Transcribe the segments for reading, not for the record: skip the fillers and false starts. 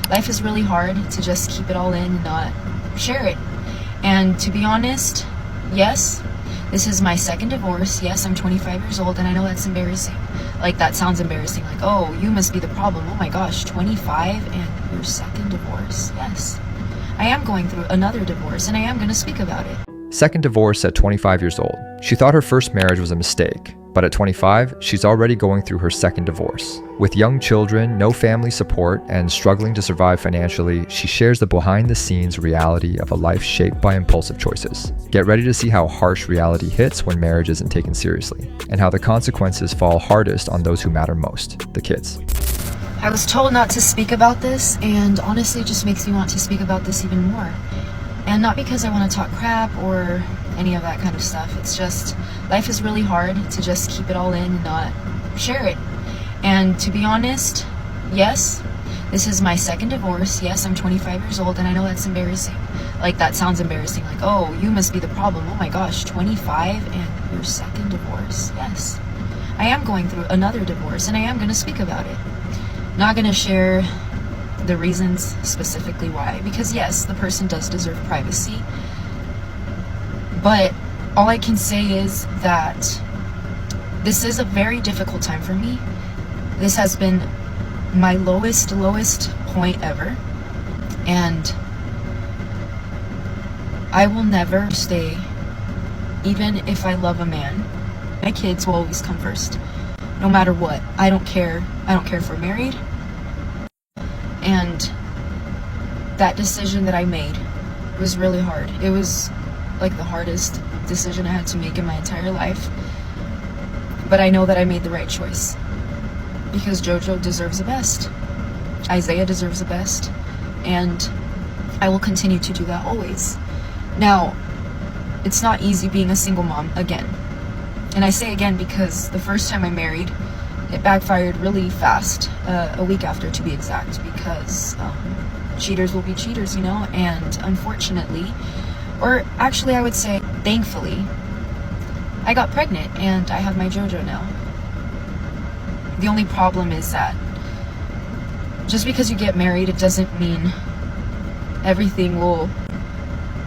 life is really hard to just keep it all in and not share it. And to be honest, yes, this is my second divorce. Yes, I'm 25 years old, and I know that's embarrassing. Like, that sounds embarrassing. Like, oh, you must be the problem. Oh my gosh, 25 and your second divorce. Yes, I am going through another divorce, and I am going to speak about it. Second divorce at 25 years old. She thought her first marriage was a mistake, but at 25, she's already going through her second divorce. With young children, no family support, and struggling to survive financially, she shares the behind-the-scenes reality of a life shaped by impulsive choices. Get ready to see how harsh reality hits when marriage isn't taken seriously, and how the consequences fall hardest on those who matter most, the kids. I was told not to speak about this, and honestly, it just makes me want to speak about this even more. And not because I want to talk crap or any of that kind of stuff. It's just, life is really hard to just keep it all in and not share it. And to be honest, yes, this is my second divorce. Yes, I'm 25 years old, and I know that's embarrassing. Like, that sounds embarrassing. Like, oh, you must be the problem. Oh my gosh, 25 and your second divorce. Yes, I am going through another divorce, and I am going to speak about it. Not going to share the reasons specifically why, because yes, the person does deserve privacy, but all I can say is that this is a very difficult time for me. This has been my lowest point ever, and I will never stay. Even if I love a man, my kids will always come first, no matter what. I don't care if we're married. And that decision that I made was really hard. It was like the hardest decision I had to make in my entire life. But I know that I made the right choice, because Jojo deserves the best. Isaiah deserves the best. And I will continue to do that always. Now, it's not easy being a single mom again. And I say again because the first time I married, it backfired really fast, a week after to be exact, because cheaters will be cheaters, you know, and unfortunately, or actually I would say thankfully, I got pregnant and I have my Jojo now. The only problem is that just because you get married, it doesn't mean everything will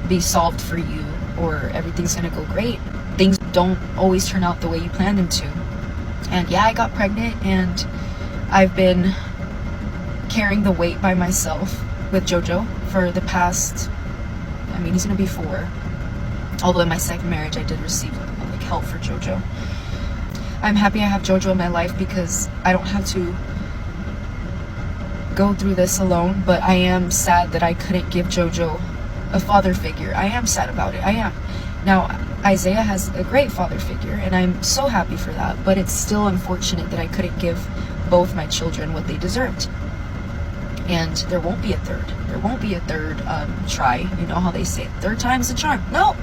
be solved for you or everything's gonna go great. Things don't always turn out the way you planned them to. And yeah, I got pregnant, and I've been carrying the weight by myself with Jojo for the past, he's gonna be 4. Although in my second marriage, I did receive like help for Jojo. I'm happy I have Jojo in my life because I don't have to go through this alone, but I am sad that I couldn't give Jojo a father figure. I am sad about it, I am. Now, Isaiah has a great father figure, and I'm so happy for that, but it's still unfortunate that I couldn't give both my children what they deserved. And there won't be a third. There won't be a third try. You know how they say, third time's the charm. No,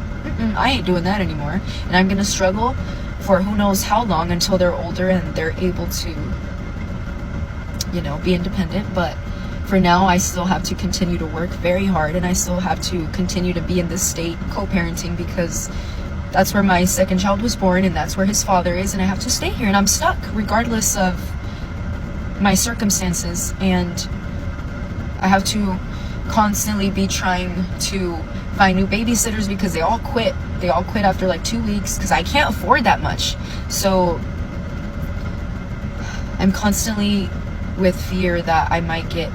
I ain't doing that anymore. And I'm going to struggle for who knows how long until they're older and they're able to, you know, be independent. But for now, I still have to continue to work very hard, and I still have to continue to be in this state co-parenting, because that's where my second child was born, and that's where his father is, and I have to stay here, and I'm stuck regardless of my circumstances. And I have to constantly be trying to find new babysitters because they all quit. They all quit after like 2 weeks because I can't afford that much. So I'm constantly with fear that I might get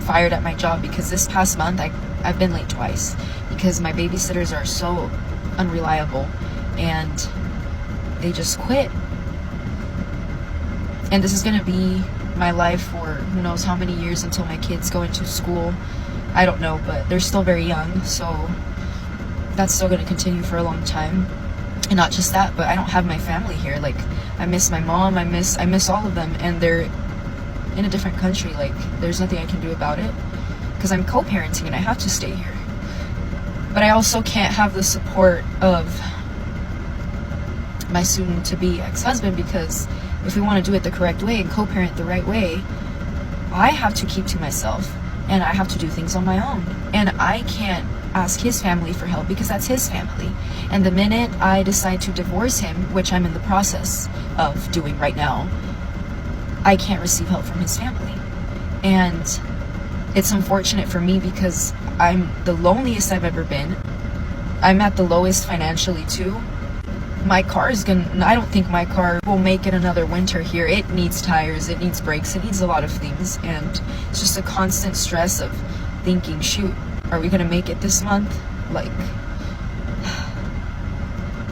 fired at my job, because this past month I've been late twice because my babysitters are so unreliable and they just quit. And this is gonna be my life for who knows how many years until my kids go into school. I don't know, but they're still very young, so that's still gonna continue for a long time. And not just that, but I don't have my family here. Like, I miss my mom, I miss all of them, and they're in a different country. Like, there's nothing I can do about it because I'm co-parenting and I have to stay here. But I also can't have the support of my soon-to-be ex-husband, because if we want to do it the correct way and co-parent the right way, I have to keep to myself and I have to do things on my own. And I can't ask his family for help because that's his family. And the minute I decide to divorce him, which I'm in the process of doing right now, I can't receive help from his family. And It's unfortunate for me because I'm the loneliest I've ever been. I'm at the lowest financially too. My car is I don't think my car will make it another winter here. It needs tires, it needs brakes, it needs a lot of things. And it's just a constant stress of thinking, shoot, are we gonna make it this month? Like,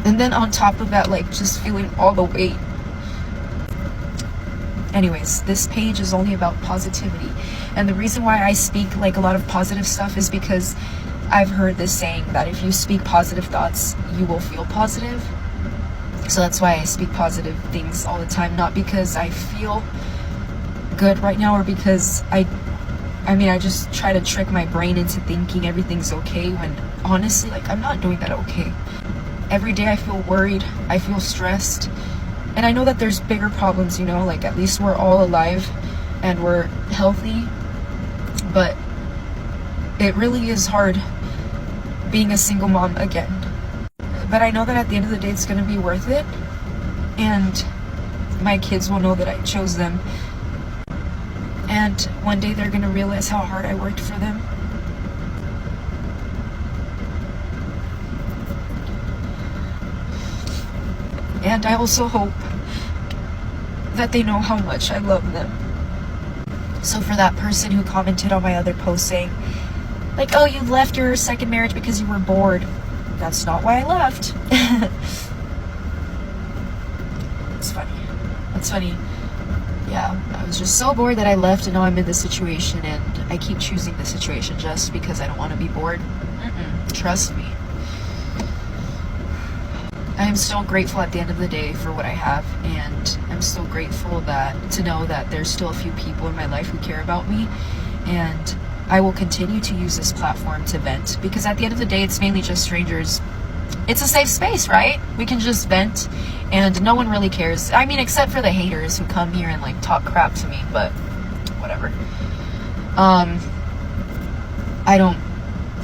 and then on top of that, like, just feeling all the weight. Anyways, this page is only about positivity. And the reason why I speak like a lot of positive stuff is because I've heard this saying that if you speak positive thoughts, you will feel positive. So that's why I speak positive things all the time, not because I feel good right now or because I just try to trick my brain into thinking everything's okay when honestly, like, I'm not doing that okay. Every day I feel worried, I feel stressed, and I know that there's bigger problems, you know, like at least we're all alive and we're healthy, but it really is hard being a single mom again. But I know that at the end of the day it's going to be worth it, and my kids will know that I chose them, and one day they're going to realize how hard I worked for them. And I also hope that they know how much I love them. So for that person who commented on my other post saying, like, oh, you left your second marriage because you were bored. That's not why I left. It's funny. It's funny. Yeah, I was just so bored that I left, and now I'm in this situation, and I keep choosing the situation just because I don't want to be bored. Trust me. I am still grateful at the end of the day for what I have, and I'm still grateful to know that there's still a few people in my life who care about me, and I will continue to use this platform to vent, because at the end of the day, it's mainly just strangers. It's a safe space, right? We can just vent, and no one really cares. I mean, except for the haters who come here and like talk crap to me, but whatever.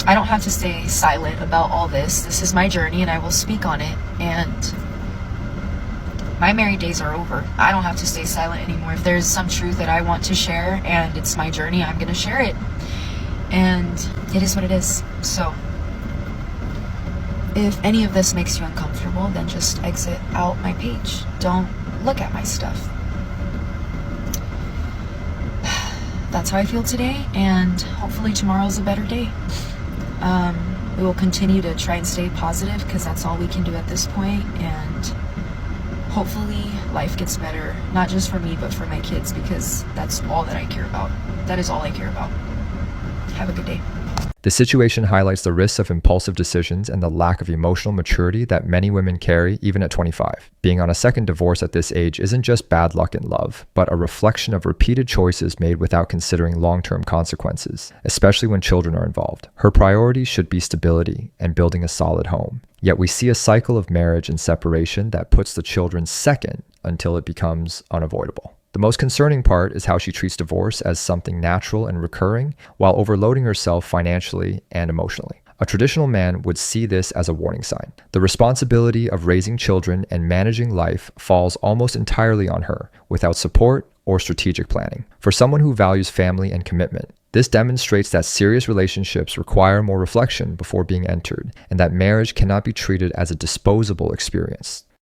I don't have to stay silent about all this. This is my journey, and I will speak on it. And my married days are over. I don't have to stay silent anymore. If there's some truth that I want to share and it's my journey, I'm going to share it. And it is what it is. So if any of this makes you uncomfortable, then just exit out my page. Don't look at my stuff. That's how I feel today, and hopefully tomorrow's a better day. We will continue to try and stay positive, because that's all we can do at this point, and hopefully life gets better, not just for me, but for my kids, because that's all that I care about. That is all I care about. Have a good day. The situation highlights the risks of impulsive decisions and the lack of emotional maturity that many women carry even at 25. Being on a second divorce at this age isn't just bad luck in love, but a reflection of repeated choices made without considering long-term consequences, especially when children are involved. Her priorities should be stability and building a solid home. Yet we see a cycle of marriage and separation that puts the children second until it becomes unavoidable. The most concerning part is how she treats divorce as something natural and recurring while overloading herself financially and emotionally. A traditional man would see this as a warning sign. The responsibility of raising children and managing life falls almost entirely on her, without support or strategic planning. For someone who values family and commitment, this demonstrates that serious relationships require more reflection before being entered, and that marriage cannot be treated as a disposable experience.